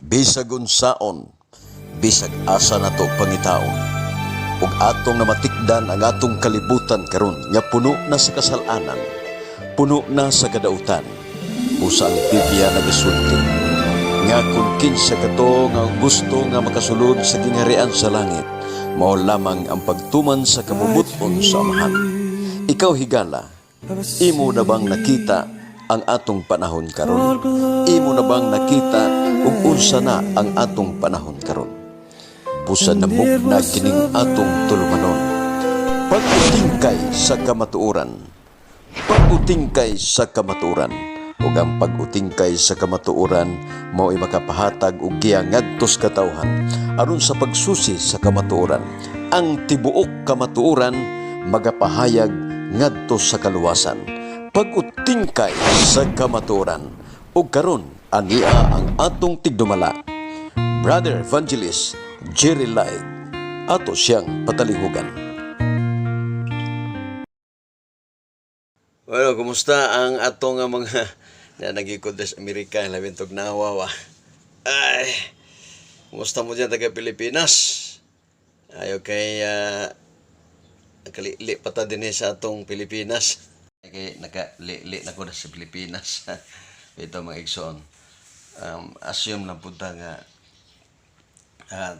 Bisag unsaon, bisag asa nato pangitaon, ug atong namatikdan ang atong kalibutan karon nga puno na sa kasalanan, puno na sa kadautan. Busa ang Biblia nagasulti nga kung kinsa kato nga gusto nga makasulod sa gingharian sa langit, mao lamang ang pagtuman sa kabubuton sa Amahan. Ikaw higala, imo na bang nakita ang atong panahon karon? Imo na bang nakita ug unsa na ang atong panahon karon? Busa na mugna kining atong tulumanon. Pag-utingkay sa kamatuoran. Pag-utingkay sa kamatuoran. Ug ang pag-utingkay sa kamatuoran mao'y makapahatag og giya ngadto sa katawhan aron sa pagsusi sa kamatuoran. Ang tibuok kamatuoran magapahayag ngadto sa kaluwasan. Pag-utingkay sa kamatuoran. Ug karon ania ang atong tigdumala. Brother Evangelist Jerry Light, ato siyang patalihugan. Well, kumusta ang atong mga na nagikod sa Amerika, labing tog nawawa. Ay, kumusta mo dyan taga Pilipinas? Ayaw kay nakalili pa ta din sa atong Pilipinas. Kay nakalili na ko na sa Pilipinas. Ito mga igsoon. Assume lang punta nga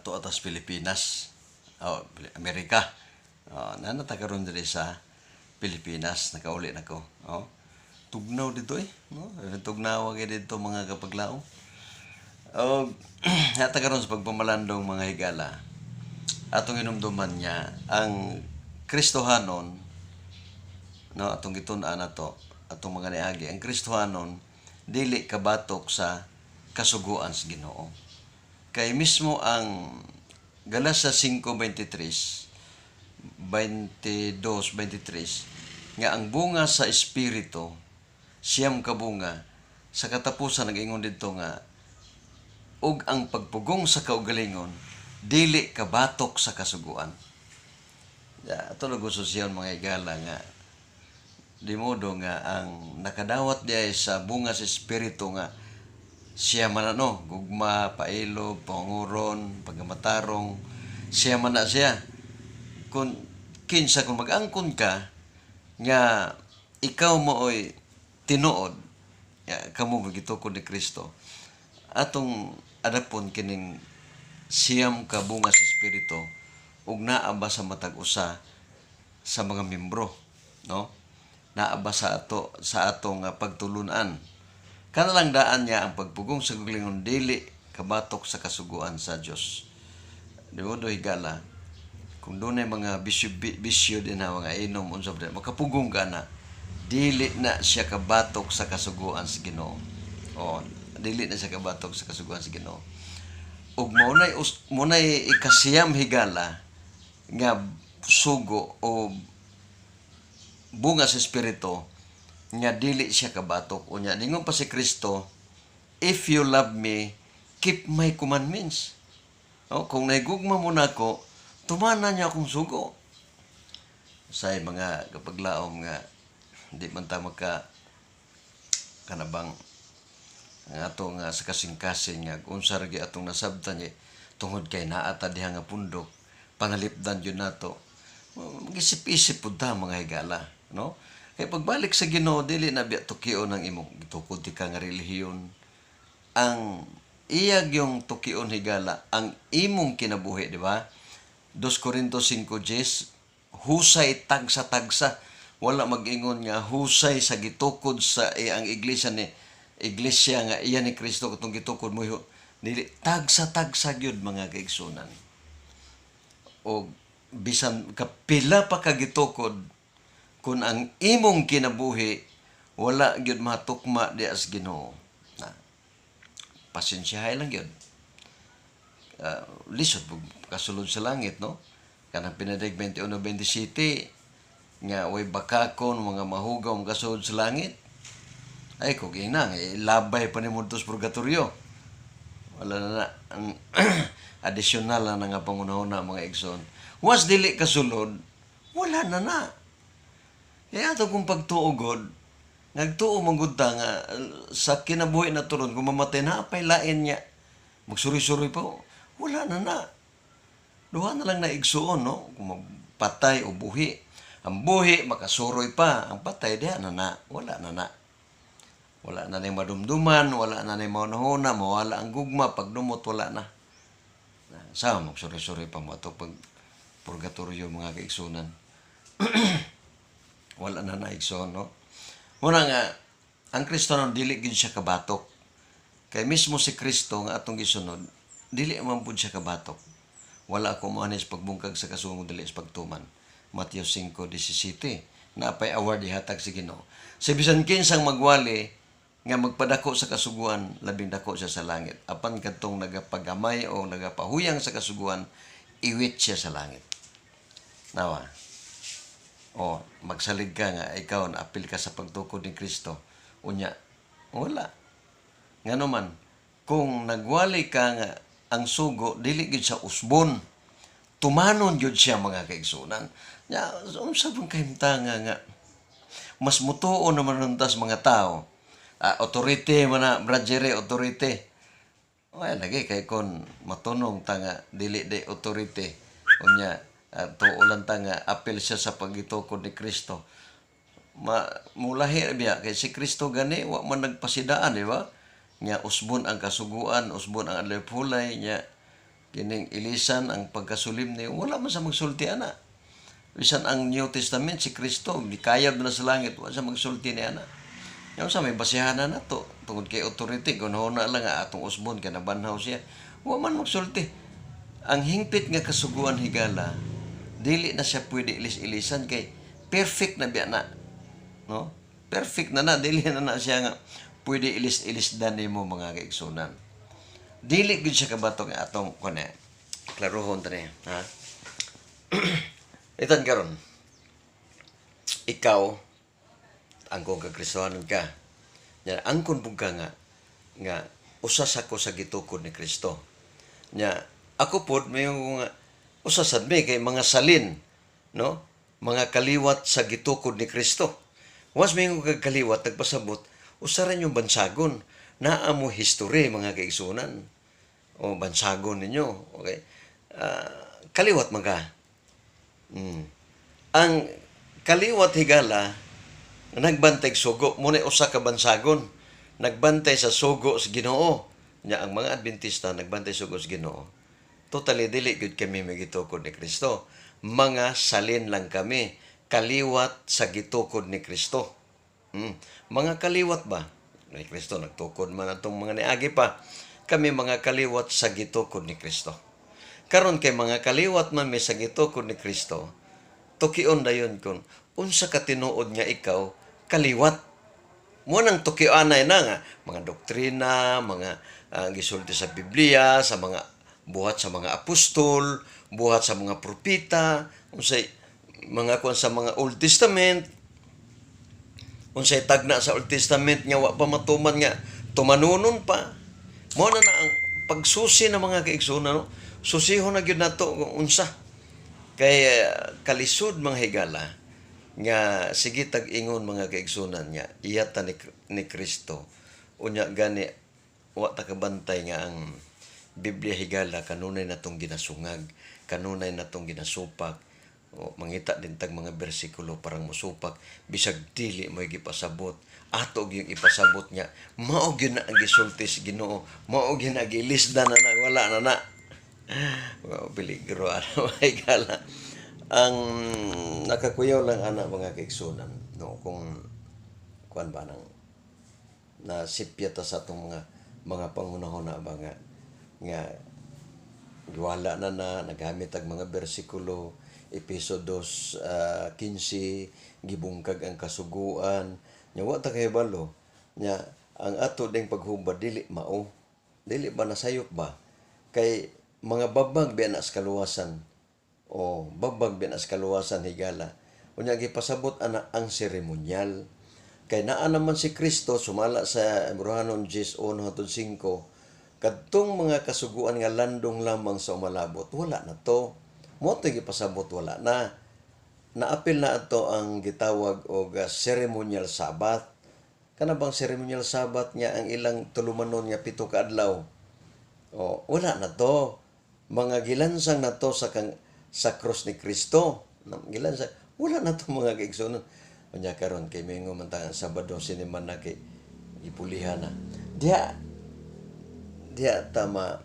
to atas Pilipinas, Amerika. Nanatakaroon din sa Pilipinas, nakauli na ko. Tugnaw dito tugnaw agad dito mga kapaglao. Natakaroon sa pagpamalandong mga higala. Atong inumduman niya, ang Kristohanon, atong gitun-an na to, atong mga niagi, ang Kristohanon, dili kabatok sa kasuguan sa Ginoo. Kay mismo ang Galasa 5:23 nga ang bunga sa espiritu siyam ka bunga, sa katapusan nag-ingon dito nga ug ang pagpugong sa kaugalingon dili kabatok sa kasuguan. Ato lang gusto siya mga higala nga di modo nga ang nakadawat diay sa bunga sa espiritu nga siya man gugma, pailo, panguron, pagamatarong, siya man na siya. Kung kinsa kung mag-angkon ka nga ikaw mooy tinuod, kamo gitukod ni Kristo. Atong adapon kining siyam ka bunga sa espiritu ug naa ba sa matag usa sa mga membro, Naa ba sa atong pagtulunan. Kanalang daan niya ang pagpugong sa kaugalingon dili kabatok sa kasuguan sa Dios. Di mo do higala, kung doon ay mga bisyo din na mga inom unsa ba makapugong ka na, dili na siya kabatok sa kasuguan sa Ginoo. Dili na siya kabatok sa kasuguan sa Ginoo. Ug maunay ikasiyam higala nga sugo o bunga sa espiritu nga dili siya kabatok. Unya ningon pa si Kristo, if you love me, keep my commandments. Kung nahigugma mo na ako, tumana niya akong sugo. Say mga kapaglaom nga di man ta kanabang ang atong sa kasing-kasing nga unsa ra atong nasabtan niya tungod kay naa ta diha nga pundok pangalipdan yun nato. Mag-isip-isip pud ta mga higala, Kaya pagbalik sa Ginoo, dili na biya tukion ang imong gitukod ka nga relihiyon. Ang iyag yung tukion higala, ang imong kinabuhi, di ba? 2 Corinto 5:10, husay tagsa-tagsa. Wala mag-ingon nga husay sa gitukod sa ang iglesia nga iya ni Kristo katong gitukod mo. Dili tagsa-tagsa gyud mga kaigsunan. O bisan kapila pa ka gitukod, kung ang imong kinabuhi wala gyud matukma di as Ginoo, pasensyahay lang gyud. Lisod kasulod sa langit, kanang Pinadeg 21:27 nga way bakakon mga mahugaw mga kasulod sa langit. Ay kung ina labay pa ni mudtos purgatorio. Wala na ang additional na nga pangunahuna mga igsoon. Once dili kasulod, wala na. Kaya ito kung pagtuugod, nagtuo manggod ta nga sa kinabuhi na turon, kung mamatay na apay lain niya, Magsuri-suri pa, wala na. Duha na lang na igsuon, no? Kung magpatay o buhi. Ang buhi, makasuroy pa. Ang patay, diha na. Wala na. Wala na na madumduman, wala na na maunahuna, mawala ang gugma, pagdumot, wala na. Sama, magsuri-suri pa mo ito pag purgatorio mga kaigsunan. Wala na naigsoon, no? Muna nga, ang Kristo nun, dili gid siya kabatok. Kay mismo si Kristo nga atong gisunod, dili man pud siya kabatok. Wala ako maanis pagbungkag sa kasungod dili sa pagtuman. Mateo 5:17. Naapay award ihatag si Ginoo. Sa bisan kinsang magwali nga magpadako sa kasuguan, labing dako siya sa langit. Apan kadtong nagapagamay o nagapahuyang sa kasuguan, iwit siya sa langit. Nawa. O magsalig ka nga ikaw na apil ka sa pagtukod ni Kristo. Unya, wala. Ngano man, kung nagwali ka nga ang sugo, dili gid sa usbon. Tumanon gyud siya mga kaigsunan. Nya, unsa bang kahimtanga nga mas mutuo naman nuntas mga tao. Authority man na, brajere, authority. Well, lagi kay kon matunong tanga dili de authority. Unya, tuulan tanga apil siya sa pagitukod ni Kristo. Mulahi biya kay si Kristo gani wa man nagpasidaan, di ba? Nya usbon ang kasuguan, usbon ang adlay pulay, nya kining ilisan ang pagkasulim ni wala man sa magsulti ana. Bisan ang New Testament si Kristo gikayab na sa langit wa sa magsulti ni ana. Nya sa may basihan na to tungod kay authority kuno na lang nga atong usbon kay nabanhaw siya. Wa man magsulti. Ang hingpit nga kasuguan higala dili na siya pwede ilis-ilisan kay perfect na biya na. No? Perfect na dili na siya nga pwede ilis-ilisdan nimo mga kaigsunan. Dili gid siya kabatok nga atong kuno klarohon tani, ha? Itan karon. Ikaw angkon ka Kristohanon ka. Nya angkon pud ka nga usas ako sa gitukod ni Kristo. Nya ako pod mayong usasad mi kay mga salin, no? Mga kaliwat sa gitukod ni Kristo. Was mayong kaliwat nagpasabot usaran yung bansagon na amo history mga kaigsunan o bansagon ninyo, okay? Kaliwat man ka. Ang kaliwat higala nagbantay sugo muna usa ka bansagon nagbantay sa sugo sa Ginoo nya ang mga Adventista nagbantay sugo sa Ginoo totally dili gud kami magitukod ni Kristo, mga salin lang kami kaliwat sa gitukod ni Kristo. Mga kaliwat ba ni Kristo nagtukod man atong mga niagi pa kami mga kaliwat sa gitukod ni Kristo. Karon kay mga kaliwat man mi sa gitukod ni Kristo, tukion dayon kun unsa ka tinuod nga ikaw kaliwat. Mo nang tukianay na nga mga doktrina, mga gisulti sa Biblia, sa mga buhat sa mga apostol, buhat sa mga propeta, unsay mga kuan sa mga Old Testament, unsay tagna sa Old Testament nga wa pa matuman nga tumanunon pa. Mo na ang pagsusi ng mga kaigsunan, no? Susihon na gyud nato kung unsa kay kalisod mga higala nga sige tag-ingon mga kaigsunan nga iyata ni Kristo unya gani wa ta kabantay nga ang Biblia higala kanunay natong ginasungag, kanunay natong ginasupak. O mangita din tag mga bersikulo parang musupak bisag dili mo gipasabot ato gyud ipasabot nya mao gyud na ang gisulti sa Ginoo, mao gyud na gilisdan na wala na. Wow, peligro ano higala. Ang nakakuyaw lang ana mga kaigsunan, no, kung kuan ba nang nasipya ta sa atong mga pangunahon na ba nga wala na nagamit ang mga bersikulo Epeso 2:15 gibungkag ang kasuguan nya wa ta kahibalo nya ang ato ding paghubad dili mao dili ba nasayop ba kay mga babag biya na sa kaluwasan o babag biya na sa kaluwasan higala unya gipasabot ana ang seremonyal kay naa naman si Kristo sumala sa Romanos 10:1-5 kadtong mga kasuguan nga landong lamang sa umalabot wala na to. Mo to gipasabot wala na. Naapil na ato ang gitawag og ceremonial Sabbath. Kana bang ceremonial Sabbath nga ang ilang tulumanon nga 7 ka adlaw. O wala na to. Mga gilansang na to sa cross ni Kristo. Gilansang, wala na to mga kaigsunan. Unya karon kay mingo man ta Sabado siniman na kay ipulihan na. Diya tama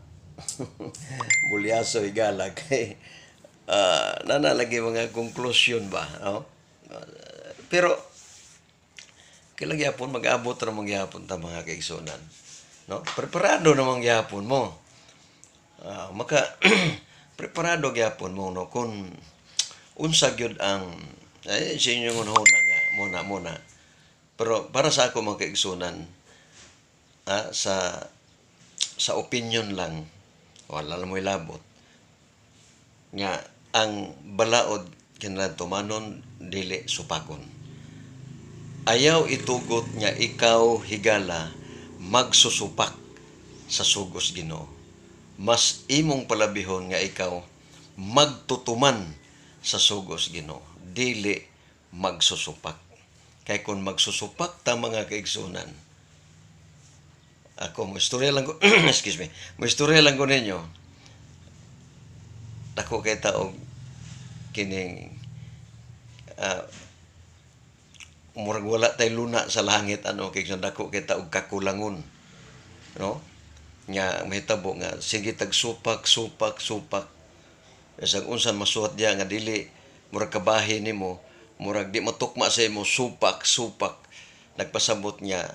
bulyaso higala kay nanalagi mga konklusyon ba, no? Pero kailang gyapon mag-abot ra mong gyapon ta mga kaigsunan, no? Preparado namang gyapon mo. Maka preparado gyapon mo, no, kung unsa gyud ang sa inyong hunahuna nga muna. Pero para sa ako mga kaigsunan, sa opinion lang, wala lang mo ilabot nga ang balaod kinahanglan tumanon dili supakon. Ayaw itugot nga ikaw higala magsusupak sa sugos Ginoo. Mas imong palabihon nga ikaw magtutuman sa sugos Ginoo, dili magsusupak. Kay kung magsusupak ta mga kaigsunan, ako mo istorya lang ko excuse me, mo istorya lang ko ninyo. Dako kay taog kining murag wala tay luna sa langit kay dako kay taog kakulangon, no? Nga mahitabo nga sige tag supak isang unsan masuhat diya nga dili murag kabahin nimo, murag di matukma sa imo supak nagpasabot niya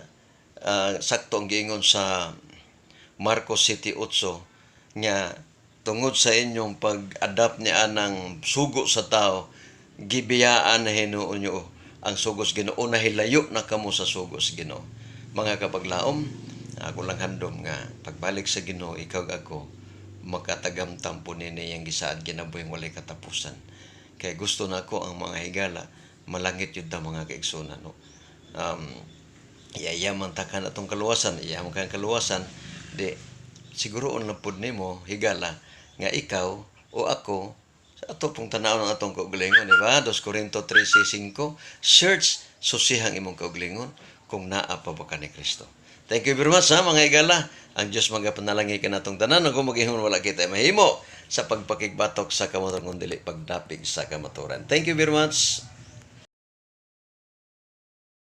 sakto ang giingon sa Marcos 7:8 nga tungod sa inyong pag-adapt ni anang sugo sa tao gibiyaan na hinuon nyo ang sugos Ginoo na hilayo na kamo sa sugos Ginoo. Mga kapaglaom, ako lang handom nga pagbalik sa Ginoo ikaw ako makatagamtam po nini yang gisaad kinabuhing walay katapusan. Kaya gusto na ko ang mga higala malangit yun na mga kaigsunan, no? Iyayaman ta ka na itong kaluwasan, iyayaman ka ang kaluwasan, di siguro lang po nimo higala nga ikaw o ako sa ato pong tanaw ng atong kaugalingon, di ba? 2 Corinto 13:5, search susihang imong kaugalingon kung naa pa ba ka ni Kristo. Thank you very much, mga higala. Ang Diyos magapanalangin ka natong tanan, kung mag-ihon wala kita mahimo sa pagpakigbatok sa kamaturan, kundi pagdapig sa kamaturan. Thank you very much.